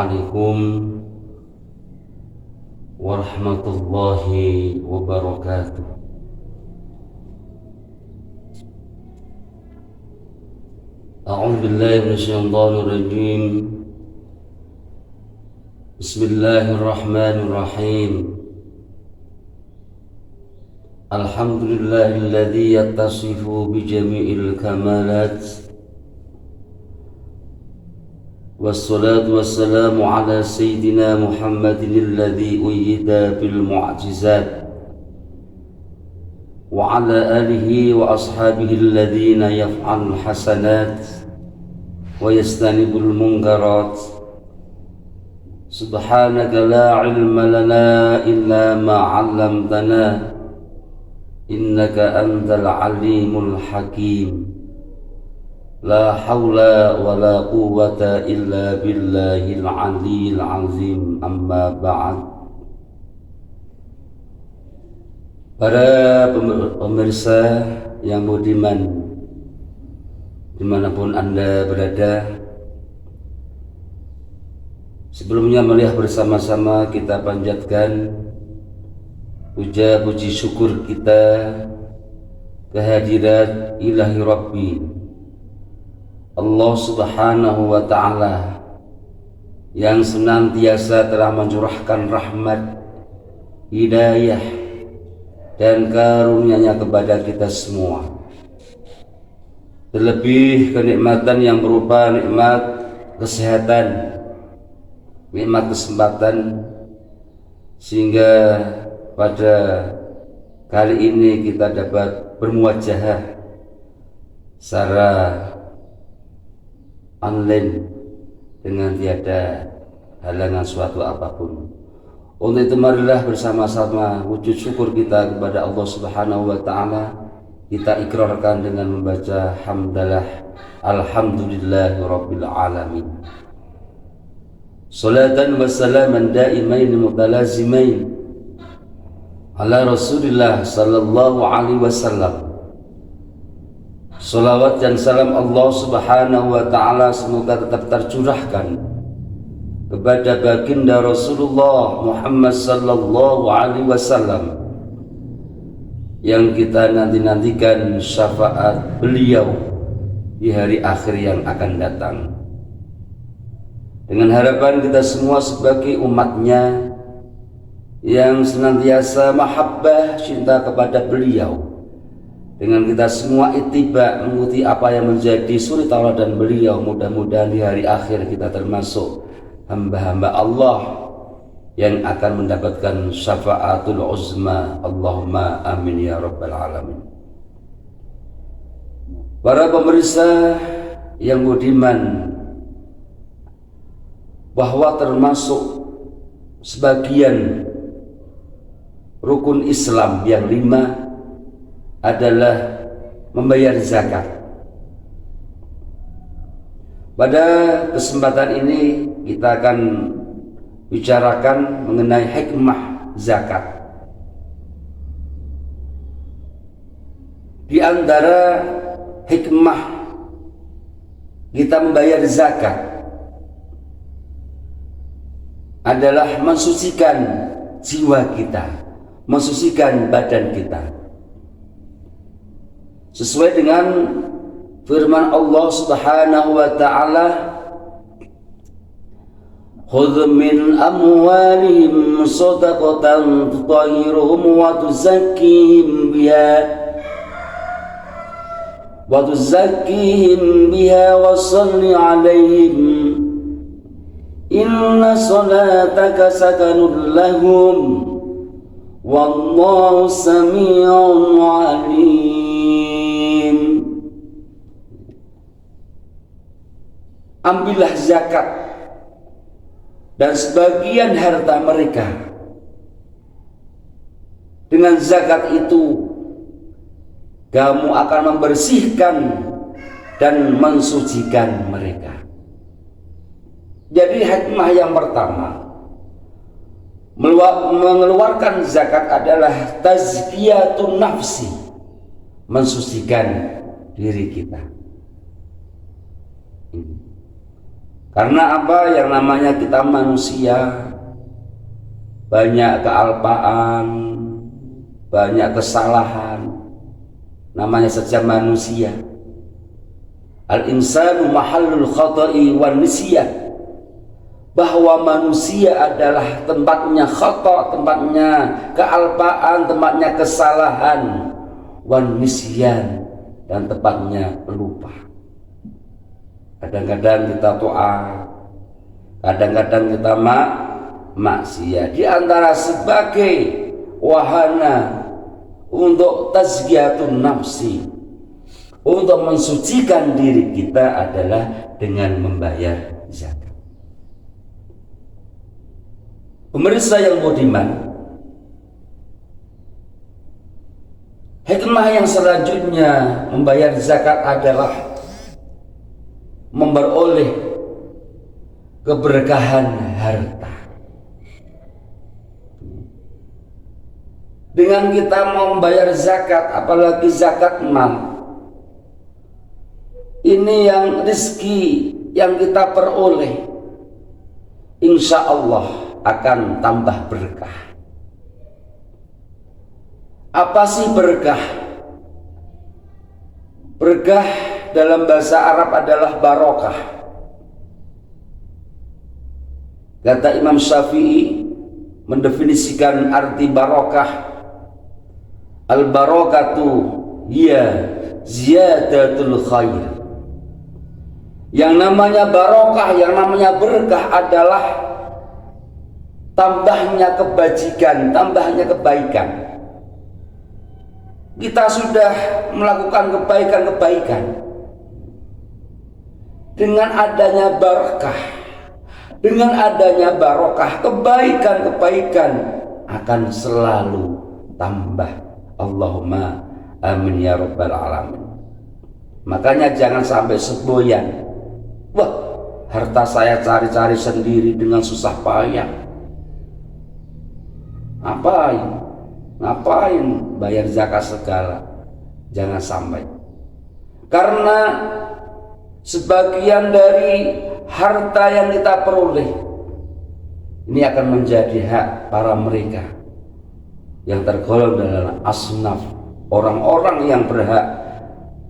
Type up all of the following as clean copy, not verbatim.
Assalamualaikum warahmatullahi wabarakatuh. A'udzu billahi minasyaitonir rajim. Bismillahirrahmanirrahim. Alhamdulillahilladzi yattasifu bi jami'il kamalat. Wassalatu wassalamu ala sayyidina Muhammadin alladzi uyyida bil mu'jizat wa ala alihi wa ashabihi alladhina yaf'alul hasanat wa yastanibul munkarat. Subhanaka la ilma lana illa ma 'allamtana innaka antal alimul hakim. La haula wa la quwwata illa billahil aliyil azim, amma ba'd. Para pemirsa yang budiman dimanapun Anda berada, sebelumnya melihat bersama-sama kita panjatkan puja puji syukur kita kehadirat ilahi Rabbi Allah subhanahu wa ta'ala yang senantiasa telah mencurahkan rahmat, hidayah dan karunia-Nya kepada kita semua. Terlebih kenikmatan yang berupa nikmat kesehatan, nikmat kesempatan, sehingga pada kali ini kita dapat bermuajahah secara online dengan tiada halangan suatu apapun. Untuk itu marilah bersama-sama wujud syukur kita kepada Allah Subhanahu wa ta'ala kita ikrarkan dengan membaca hamdalah alhamdulillahi rabbil alamin. Salatan wa salaman daimain mutalazimain ala Rasulillah sallallahu alaihi wasallam. Salawat dan salam Allah subhanahu wa ta'ala semoga tetap tercurahkan kepada baginda Rasulullah Muhammad sallallahu alaihi wasallam yang kita nanti-nantikan syafaat beliau di hari akhir yang akan datang. Dengan harapan kita semua sebagai umatnya yang senantiasa mahabbah cinta kepada beliau, dengan kita semua ittiba mengikuti apa yang menjadi suri tauladan beliau, mudah-mudahan di hari akhir kita termasuk hamba-hamba Allah yang akan mendapatkan syafaatul uzma. Allahumma amin ya rabbal alamin. Para pemirsa yang budiman, bahwa termasuk sebagian rukun Islam yang 5 adalah membayar zakat. Pada kesempatan ini kita akan bicarakan mengenai hikmah zakat. Di antara hikmah kita membayar zakat adalah mensucikan jiwa kita, mensucikan badan kita. Sesuai dengan firman Allah Subhanahu wa ta'ala, khudh min amwalihim shadaqatan tutahhiruhum wa tuzakkihim biha wa shalli 'alaihim inna salataka sakanun lahum wallahu sami'un 'alim. Ambillah zakat dan sebagian harta mereka. Dengan zakat itu kamu akan membersihkan dan mensucikan mereka. Jadi hikmah yang pertama mengeluarkan zakat adalah tazkiyatun nafsi, mensucikan diri kita. Karena apa? Yang namanya kita manusia, banyak kealpaan, banyak kesalahan, namanya saja manusia. Al-insanu mahallul khata'i wan nisyan, bahwa manusia adalah tempatnya khata', tempatnya kealpaan, tempatnya kesalahan, wan nisyan, dan tempatnya pelupa. Kadang-kadang kita taat, kadang-kadang kita maksiat. Di antara sebagai wahana untuk tazkiyatun nafsi, untuk mensucikan diri kita adalah dengan membayar zakat. Pemirsa yang budiman, hikmah yang selanjutnya membayar zakat adalah memperoleh keberkahan harta. Dengan kita mau membayar zakat, apalagi zakat mal, ini yang rezeki yang kita peroleh, insya Allah akan tambah berkah. Apa sih berkah? Berkah dalam bahasa Arab adalah barokah. Kata Imam Syafi'i mendefinisikan arti barokah, al-barakatu hiya ziyadatul khair. Yang namanya barokah, yang namanya berkah adalah tambahnya kebajikan, tambahnya kebaikan. Kita sudah melakukan kebaikan-kebaikan, dengan adanya barakah, dengan adanya barokah, kebaikan-kebaikan akan selalu tambah. Allahumma amin ya rabbal alamin. Makanya jangan sampai semboyan. Wah, harta saya cari-cari sendiri dengan susah payah. Ngapain bayar zakat segala? Jangan sampai. Karena sebagian dari harta yang kita peroleh ini akan menjadi hak para mereka yang tergolong dalam asnaf, orang-orang yang berhak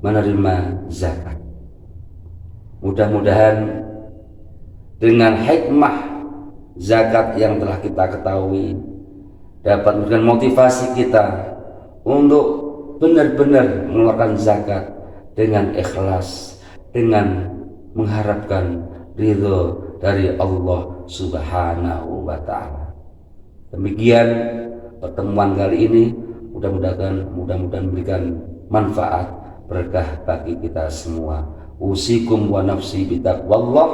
menerima zakat. Mudah-mudahan dengan hikmah zakat yang telah kita ketahui dapat memberikan motivasi kita untuk benar-benar mengeluarkan zakat dengan ikhlas, dengan mengharapkan ridho dari Allah Subhanahu wa Ta'ala. Demikian pertemuan kali ini, mudah-mudahan memberikan manfaat berkah bagi kita semua. Usikum wa nafsi bitaqwallah,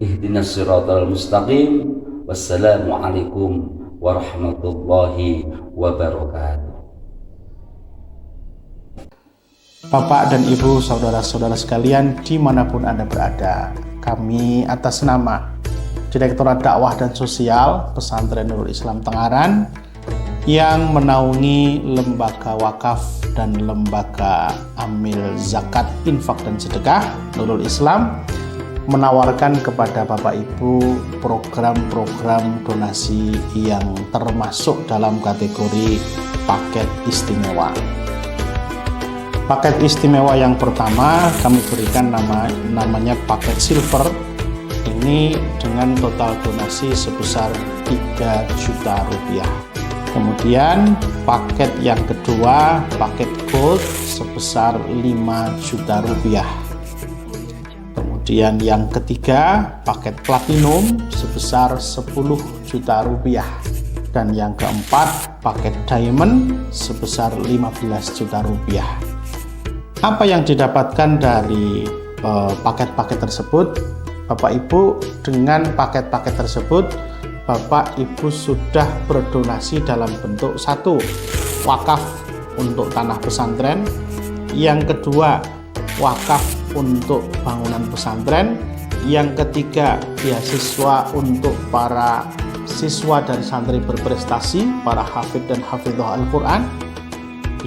ihdinas siratal mustaqim. Wassalamualaikum warahmatullahi wabarakatuh. Bapak dan Ibu, saudara-saudara sekalian dimanapun Anda berada, kami atas nama Direktorat Dakwah dan Sosial Pesantren Nurul Islam Tengaran yang menaungi lembaga wakaf dan lembaga amil zakat, infak dan sedekah Nurul Islam menawarkan kepada Bapak Ibu program-program donasi yang termasuk dalam kategori paket istimewa. Paket istimewa yang pertama kami berikan namanya paket silver. Ini dengan total donasi sebesar 3 juta rupiah. Kemudian paket yang kedua, paket gold sebesar 5 juta rupiah. Kemudian yang ketiga, paket platinum sebesar 10 juta rupiah. Dan yang keempat, paket diamond sebesar 15 juta rupiah. Apa yang didapatkan dari paket-paket tersebut? Bapak Ibu, dengan paket-paket tersebut Bapak Ibu sudah berdonasi dalam bentuk satu, wakaf untuk tanah pesantren. Yang kedua, wakaf untuk bangunan pesantren. Yang ketiga, beasiswa untuk para siswa dan santri berprestasi, para hafidh dan hafidhah Al-Quran.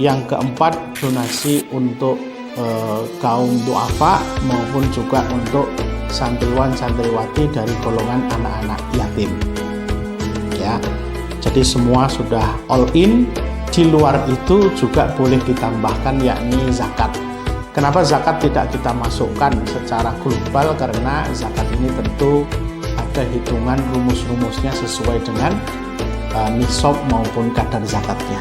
Yang keempat, donasi untuk kaum duafa maupun juga untuk santriwan santriwati dari golongan anak-anak yatim. Ya, jadi semua sudah all in. Di luar itu juga boleh ditambahkan yakni zakat. Kenapa zakat tidak kita masukkan secara global? Karena zakat ini tentu ada hitungan rumus-rumusnya sesuai dengan nisab maupun kadar zakatnya.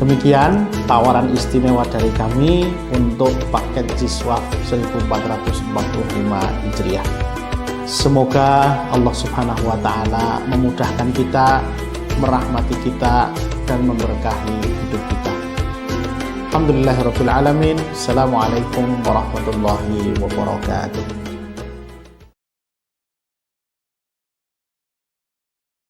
Demikian tawaran istimewa dari kami untuk paket Jiswaf 1445 Hijriah. Semoga Allah Subhanahu wa Ta'ala memudahkan kita, merahmati kita, dan memberkahi hidup kita. Alhamdulillahirabbil alamin. Assalamualaikum warahmatullahi wabarakatuh.